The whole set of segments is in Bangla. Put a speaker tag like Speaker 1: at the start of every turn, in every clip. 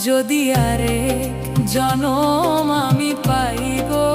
Speaker 1: যদি আরেক জনম আমি পাই গো,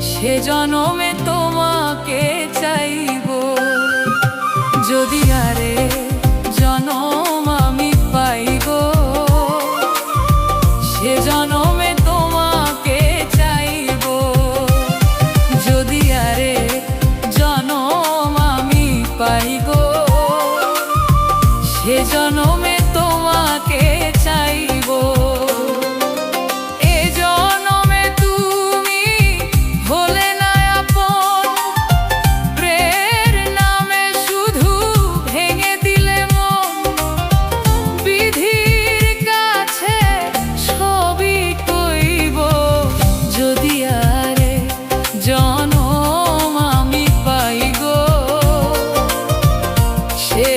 Speaker 1: সে জনমে তোমাকে চাইবো। যদি আরেক জনম আমি পাই গো, সে জনমে তোমাকে চাইবো। যদি আরেক জনম আমি পাই গো, সে জনমে তোমাকে চাইবো। এ জনমে তুমি হলে না আপন, প্রেমের নামে শুধু ভেঙে দিলে মন। বিধির কাছে সবই কইব, যদি আরেক জনম আমি পাই গো, সে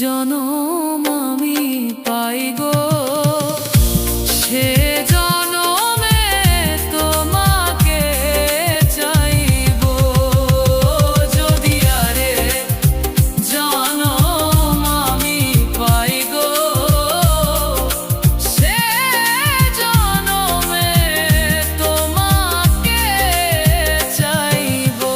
Speaker 1: জনম আমি পাই গো, সে জনমে তোমাকে চাইবো। যদি আরেক জনম আমি পাই গো, সে জনমে তোমাকে চাইবো।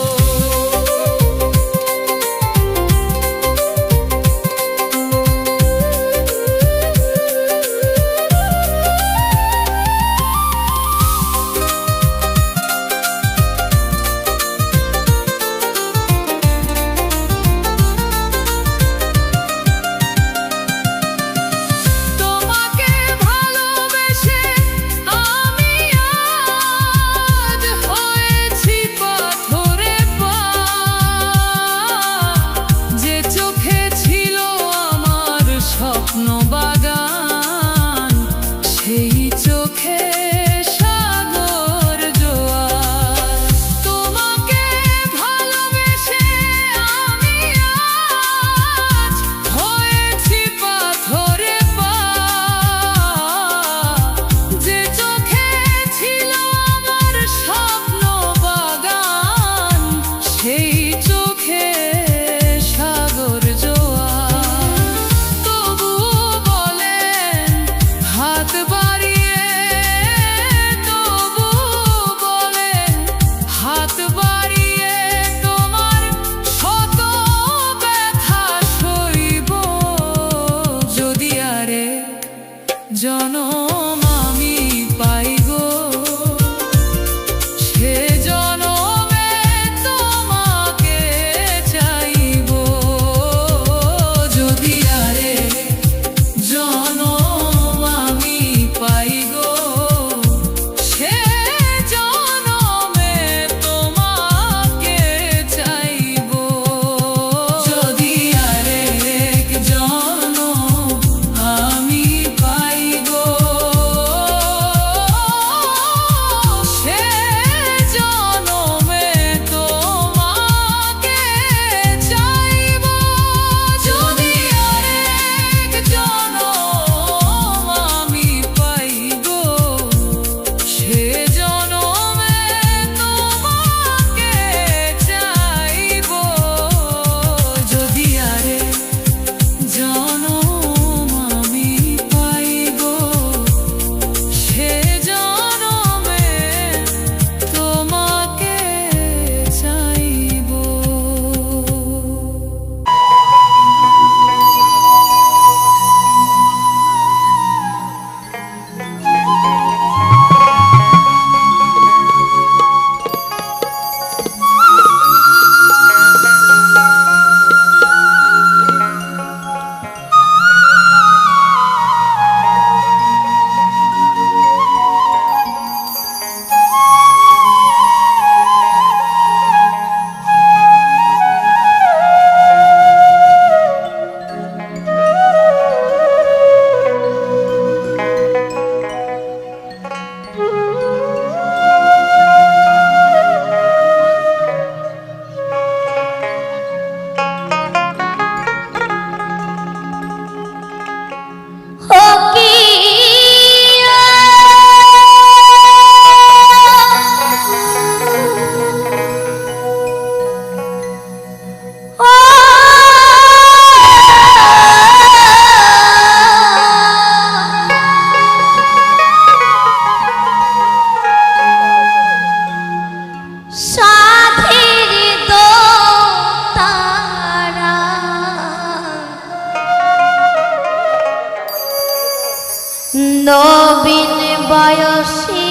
Speaker 2: বয়সী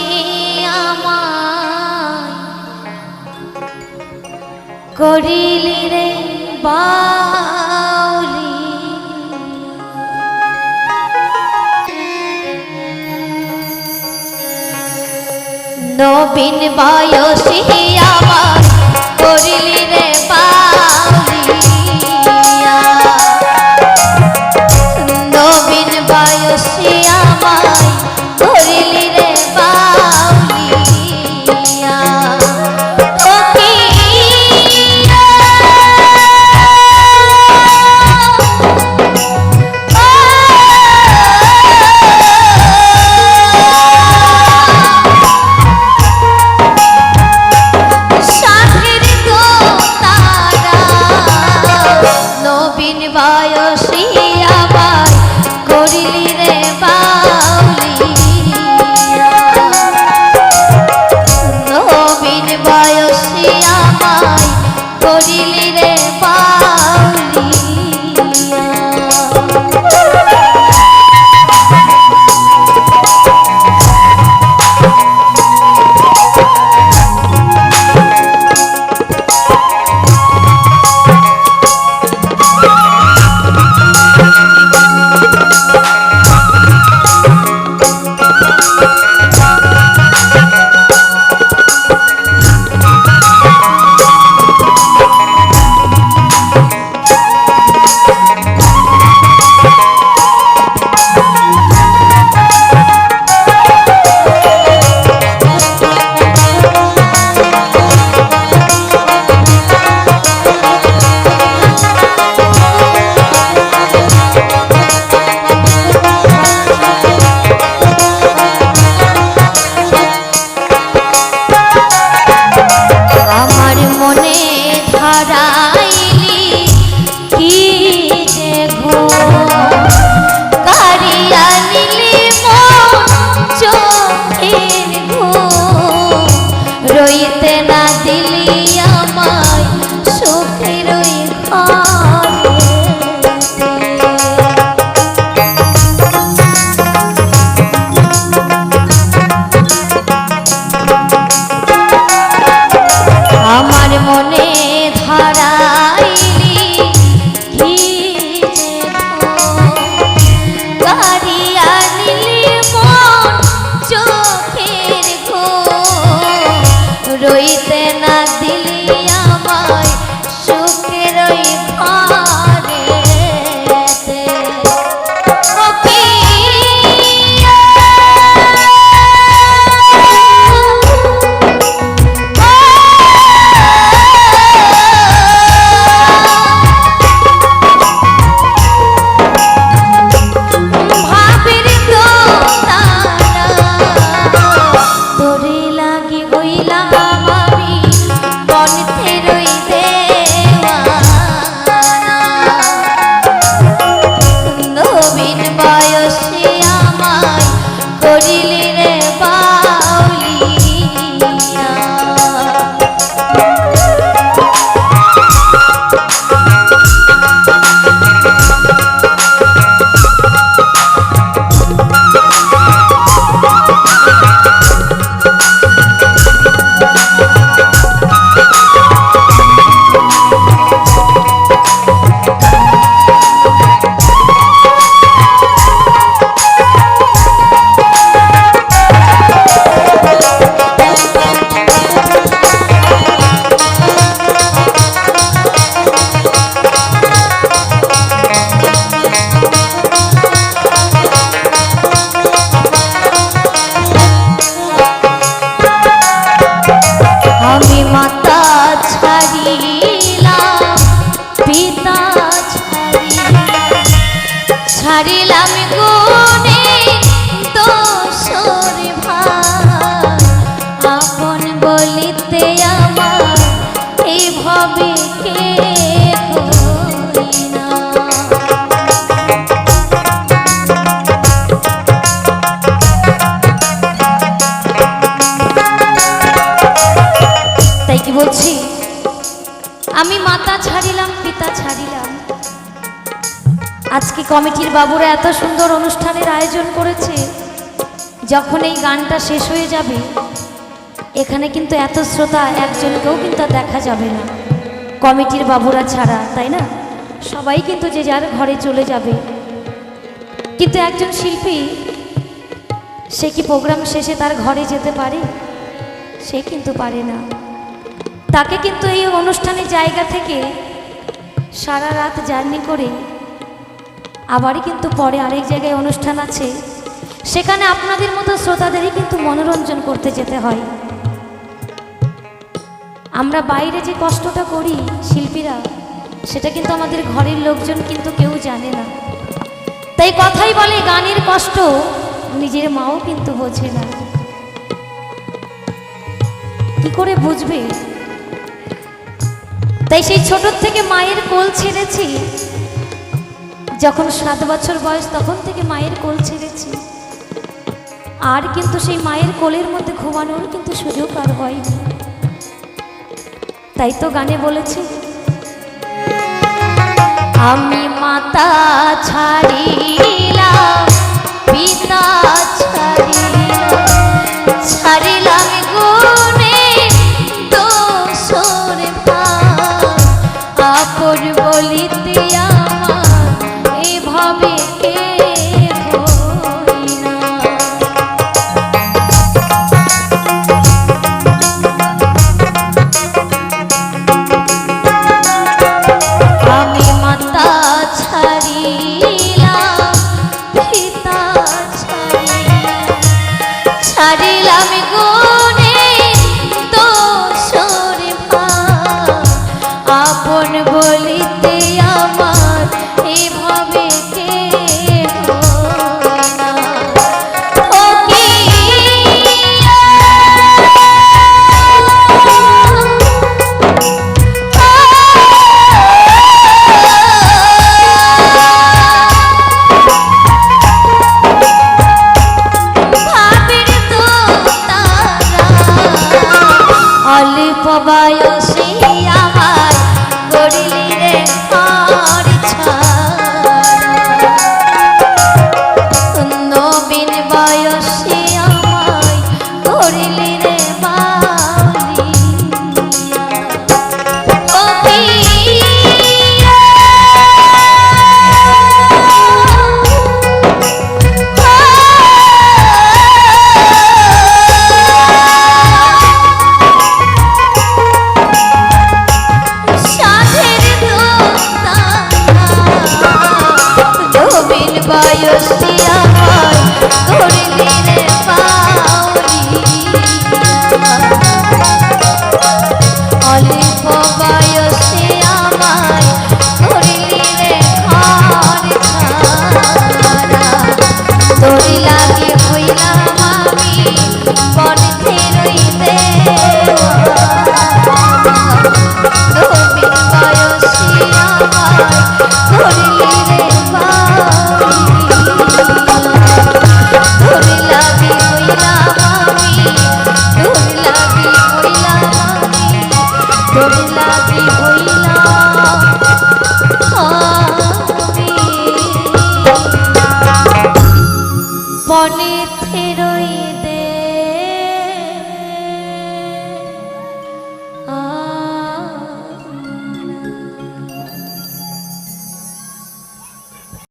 Speaker 2: আমায় করিলি রে বাউলি, নবীন বয়সী আমায় করিলি রে বাউলিয়া, নবীন বয়সী আমায় করিলি রে বাউলিয়া।
Speaker 3: ছাড়িলাম গুণে দোষর ভাই, আপন বলিতে আমার এইভাবে কে হই না।
Speaker 2: তাই কি বলছি, আমি মাতা ছাড়িলাম পিতা ছাড়িলাম। আজকে কমিটির বাবুরা এত সুন্দর অনুষ্ঠানের আয়োজন করেছে, যখন এই গানটা শেষ হয়ে যাবে এখানে কিন্তু এত শ্রোতা একজনকেও কিন্তু আর দেখা যাবে না, কমিটির বাবুরা ছাড়া, তাই না? সবাই কিন্তু যে যার ঘরে চলে যাবে। কিন্তু একজন শিল্পী সে কি প্রোগ্রাম শেষে তার ঘরে যেতে পারে? সে কিন্তু পারে না। তাকে কিন্তু এই অনুষ্ঠানের জায়গা থেকে সারা রাত জার্নি করে আবারই কিন্তু পরে আরেক জায়গায় অনুষ্ঠান আছে, সেখানে আপনাদের মতো শ্রোতাদেরই কিন্তু মনোরঞ্জন করতে যেতে হয়। আমরা বাইরে যে কষ্টটা করি শিল্পীরা, সেটা কিন্তু আমাদের ঘরের লোকজন কিন্তু কেউ জানে না। তাই কথাই বলে গানের কষ্ট নিজের মাও কিন্তু বোঝে না। কি করে বুঝবে? তাই সেই ছোট থেকে মায়ের কোল ছেড়েছি, যখন 7 বছর বয়স তখন থেকে মায়ের কোল ছেড়েছি, আর কিন্তু সেই মায়ের কোলের মধ্যে ঘুমানোর কিন্তু সুযোগ আর হয়নি। তাই তো গানে বলেছি, আমি মাতা ছাড়িলাম পিতা ছাড়িলাম গুণে দোষর ভাই, আপন বলিতে আমার এভাবে কে হই না। আমি মাতা ছাড়িলাম পিতা ছাড়িলাম গুণে দোষর ভাই, আপন বলিতে আমার এভাবে কে হই না। ও কি ভাবের তো অল্প বয়সে আমায় করিলি রে হরি।